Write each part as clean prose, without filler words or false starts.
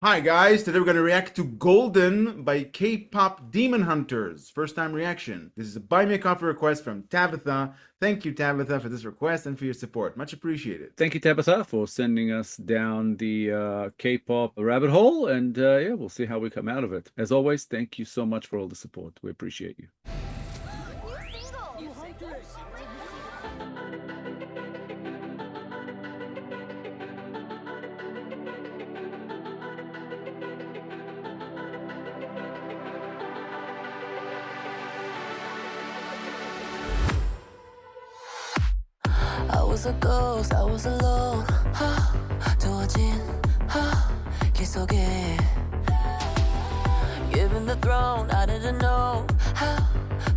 Hi guys, today we're going to react to Golden by K-pop Demon Hunters. First time reaction. This is a buy me a coffee request from Tabitha. Thank you Tabitha for this request and for your support. Much appreciated. Thank you, Tabitha, for sending us down the K-pop rabbit hole, and yeah, we'll see how we come out of it. As always, thank you so much for all the support. We appreciate you. I was a ghost, I was alone. 두어진 길 속에 given the throne, I didn't know how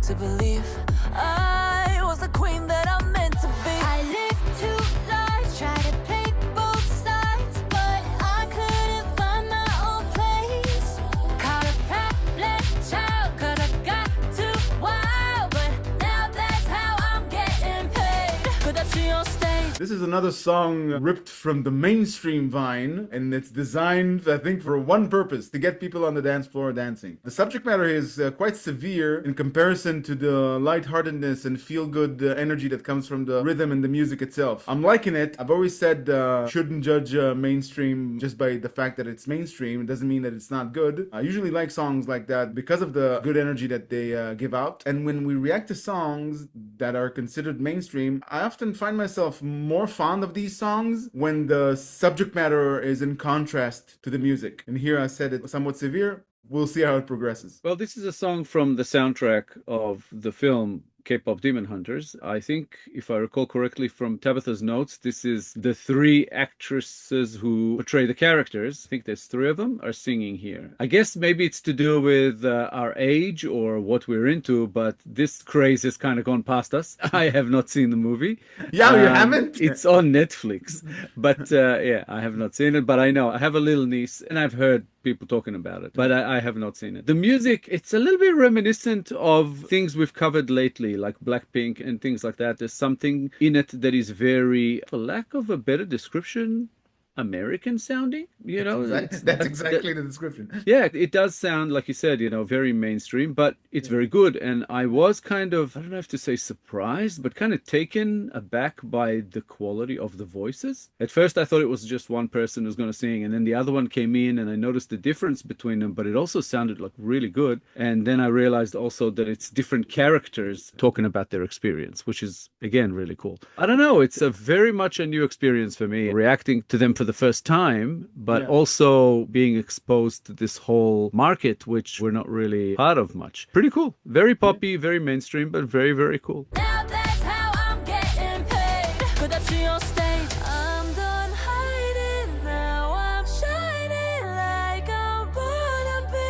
to believe I was the queen that I'm meant to be. I lived two lives, tried to play both sides, but I couldn't find my own place. Caught a problem child, 'cause I got too wild, but now that's how I'm getting paid. 끝없이 on stage. This is another song ripped from the mainstream Vine, and it's designed, I think, for one purpose, to get people on the dance floor dancing. The subject matter is quite severe in comparison to the lightheartedness and feel-good energy that comes from the rhythm and the music itself. I'm liking it. I've always said shouldn't judge mainstream just by the fact that it's mainstream. It doesn't mean that it's not good. I usually like songs like that because of the good energy that they give out. And when we react to songs that are considered mainstream, I often find myself more fond of these songs when the subject matter is in contrast to the music. And here I said it somewhat severe. We'll see how it progresses. Well, this is a song from the soundtrack of the film K-pop Demon Hunters. I think, if I recall correctly from Tabitha's notes, this is the three actresses who portray the characters. I think there's three of them are singing here. I guess maybe it's to do with our age or what we're into, but this craze has kind of gone past us. I have not seen the movie. Yeah, you haven't? It's on Netflix, but yeah, I have not seen it, but I know I have a little niece and I've heard people talking about it, but I have not seen it. The music, it's a little bit reminiscent of things we've covered lately, like Blackpink and things like that. There's something in it that is very, for lack of a better description, American sounding, you know. That's exactly the description. Yeah, it does sound, like you said, you know, very mainstream, but it's very good. And I was kind of, I don't know if to say surprised, but kind of taken aback by the quality of the voices. At first, I thought it was just one person who's going to sing, and then the other one came in, and I noticed the difference between them, but it also sounded like really good. And then I realized also that it's different characters talking about their experience, which is, again, really cool. I don't know, it's a very much a new experience for me, reacting to them for the first time, but also being exposed to this whole market, which we're not really part of much. Pretty cool. Very poppy, very mainstream, but very, very cool. Now that's how I'm getting paid. 끝없이 on stage. I'm done hiding now. I'm shining like I'm born to be.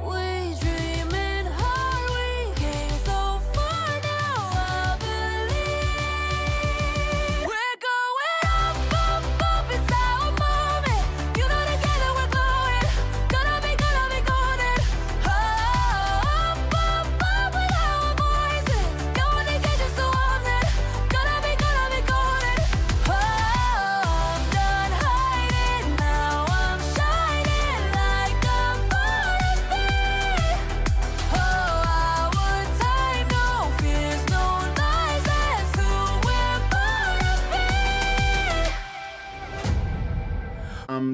We dreaming hard. We came so far now. I believe we're going up, up, up. It's our moment. You know together we're glowing. Gonna be golden. Up, up, up with our voices. Going to get you so often. Gonna be golden. Oh, I'm done hiding now. I'm shining like I'm born to be. Oh, our time, no fears, no lies. That's who we're born to be.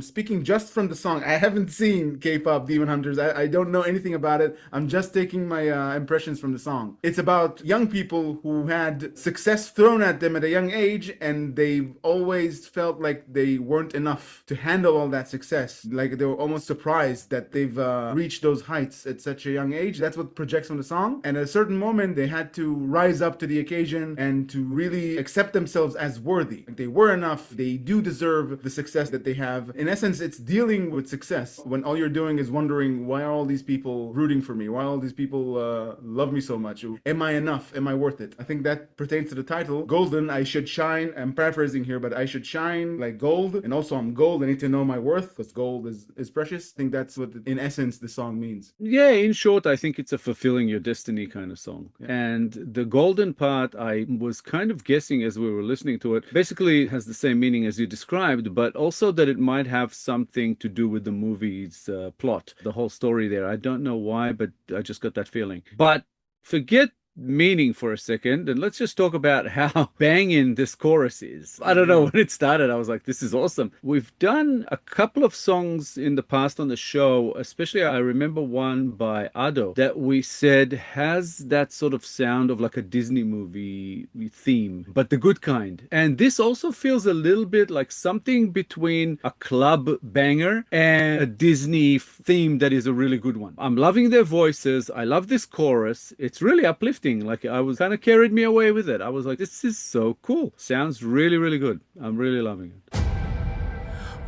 Speaking just from the song, I haven't seen K-pop Demon Hunters. I don't know anything about it. I'm just taking my impressions from the song. It's about young people who had success thrown at them at a young age, and they've always felt like they weren't enough to handle all that success. Like they were almost surprised that they've reached those heights at such a young age. That's what projects from the song. And at a certain moment, they had to rise up to the occasion and to really accept themselves as worthy. Like they were enough. They do deserve the success that they have. In essence, it's dealing with success when all you're doing is wondering, why are all these people rooting for me? Why all these people love me so much? Am I enough? Am I worth it? I think that pertains to the title. Golden, I should shine. I'm paraphrasing here, but I should shine like gold. And also I'm gold. I need to know my worth because gold is precious. I think that's what, in essence, the song means. Yeah, in short, I think it's a fulfilling your destiny kind of song. Yeah. And the golden part, I was kind of guessing as we were listening to it, basically has the same meaning as you described, but also that it might have have something to do with the movie's plot, the whole story there. I don't know why, but I just got that feeling. But forget meaning for a second and let's just talk about how banging this chorus is. I don't know, when it started I was like, this is awesome. We've done a couple of songs in the past on the show, especially I remember one by Ado that we said has that sort of sound of like a Disney movie theme, but the good kind. And this also feels a little bit like something between a club banger and a Disney theme that is a really good one. I'm loving their voices. I love this chorus. It's really uplifting. Like I was kind of carried me away with it. I was like, this is so cool. Sounds really, really good. I'm really loving it.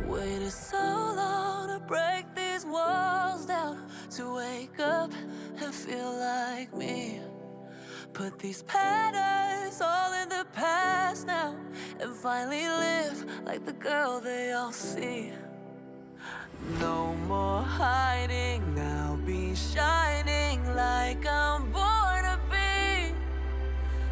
Waited so long to break these walls down, to wake up and feel like me. Put these patterns all in the past now, and finally live like the girl they all see. No more hiding, I'll be shining like I'm born to be.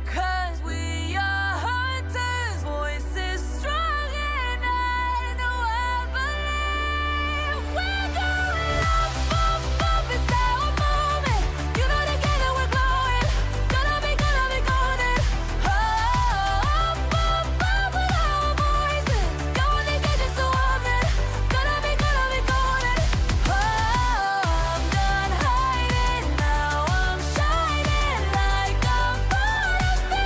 'Cause we are hunters, voices strong, and I know I believe we're going up, up, up, it's our moment. You know together we're glowing, gonna be golden. Up, up, up with our voices, going to get just a woman, gonna be golden. I'm done hiding, now I'm shining like I'm born to be.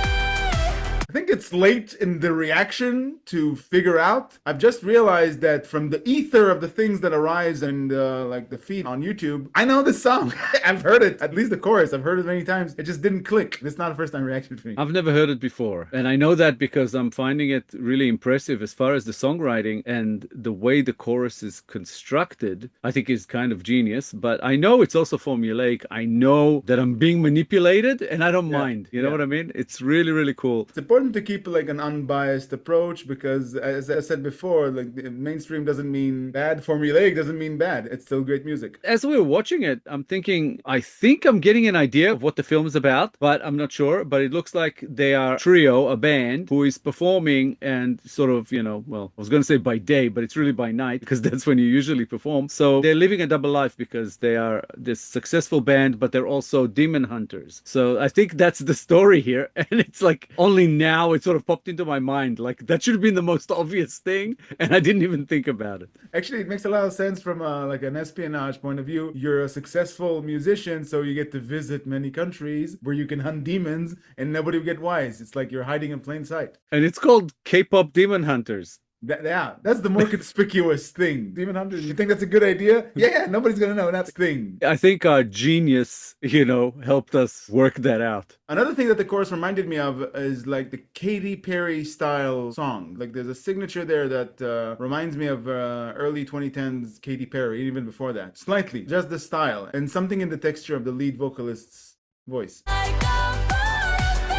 I think it's late in the reaction to figure out. I've just realized that from the ether of the things that arise in like the feed on YouTube, I know this song. I've heard it, at least the chorus. I've heard it many times. It just didn't click. It's not a first time reaction for me. I've never heard it before. And I know that because I'm finding it really impressive as far as the songwriting and the way the chorus is constructed, I think is kind of genius. But I know it's also formulaic. I know that I'm being manipulated and I don't mind. You know what I mean? It's really, really cool. It's important to keep like an unbiased approach because, as I said before, like the mainstream doesn't mean bad, formulaic doesn't mean bad. It's still great music. As we were watching it, I'm thinking, I think I'm getting an idea of what the film is about, but I'm not sure. But it looks like they are a trio, a band, who is performing and sort of, you know, well, I was going to say by day, but it's really by night because that's when you usually perform. So they're living a double life because they are this successful band, but they're also demon hunters. So I think that's the story here. And it's like only now it sort of popped into my mind. Like that should have been the most obvious thing. And I didn't even think about it. Actually, it makes a lot of sense from like an espionage point of view. You're a successful musician, so you get to visit many countries where you can hunt demons and nobody will get wise. It's like you're hiding in plain sight. And it's called K-pop Demon Hunters. Yeah, that's the more conspicuous thing. Demon Hunters, you think that's a good idea? Yeah, nobody's gonna know that thing. I think our genius, you know, helped us work that out. Another thing that the chorus reminded me of is like the Katy Perry style song. Like there's a signature there that reminds me of early 2010s Katy Perry, even before that. Slightly, just the style and something in the texture of the lead vocalist's voice. Like I'm born to be.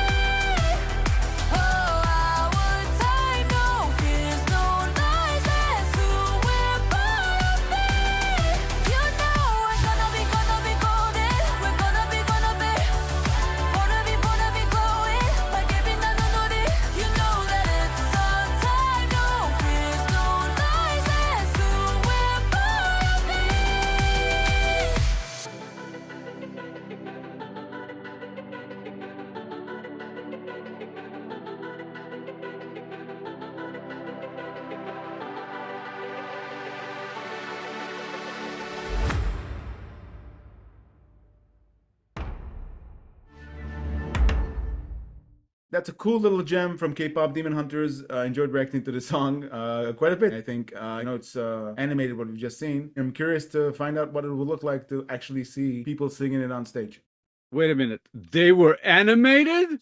Oh, our time, no fears, no lies, that's who we're born to be. You know we're gonna be golden. We're gonna be glowing like every night on the day. You know that it's our time, no fears, no lies, that's who we're born to be. That's a cool little gem from K-pop Demon Hunters. I enjoyed reacting to the song quite a bit. I think I know it's animated what we've just seen. I'm curious to find out what it will look like to actually see people singing it on stage. Wait a minute. They were animated?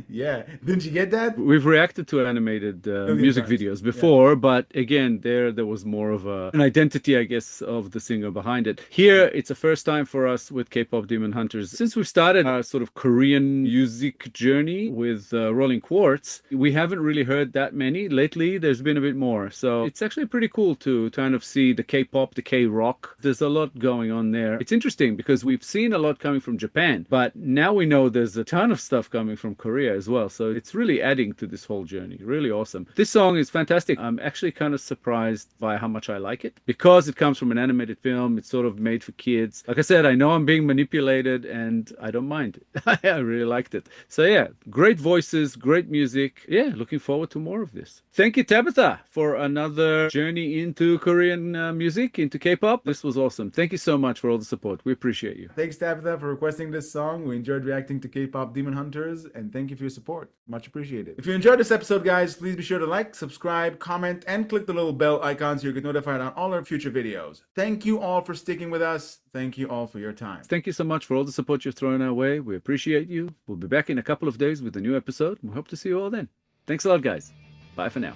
Yeah, didn't you get that? We've reacted to animated music parts. videos before, but again, there was more of an identity, I guess, of the singer behind it. Here, it's a first time for us with K-pop Demon Hunters. Since we've started our sort of Korean music journey with Rolling Quartz, we haven't really heard that many. Lately, there's been a bit more. So it's actually pretty cool to kind of see the K-pop, the K-rock. There's a lot going on there. It's interesting because we've seen a lot coming from Japan, But now we know there's a ton of stuff coming from Korea as well. So it's really adding to this whole journey. Really awesome. This song is fantastic. I'm actually kind of surprised by how much I like it because it comes from an animated film. It's sort of made for kids. Like I said, I know I'm being manipulated and I don't mind. I really liked it. So yeah, great voices, great music. Yeah, looking forward to more of this. Thank you, Tabitha, for another journey into Korean music, into K-pop. This was awesome. Thank you so much for all the support. We appreciate you. Thanks, Tabitha, for requesting this song. We enjoyed reacting to K-pop Demon Hunters, and thank you for your support. Much appreciated. If you enjoyed this episode, guys, please be sure to like, subscribe, comment, and click the little bell icon so you get notified on all our future videos. Thank you all for sticking with us. Thank you all for your time. Thank you so much for all the support you've thrown our way. We appreciate you. We'll be back in a couple of days with a new episode. We hope to see you all then. Thanks a lot, guys. Bye for now.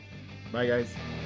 Bye, guys.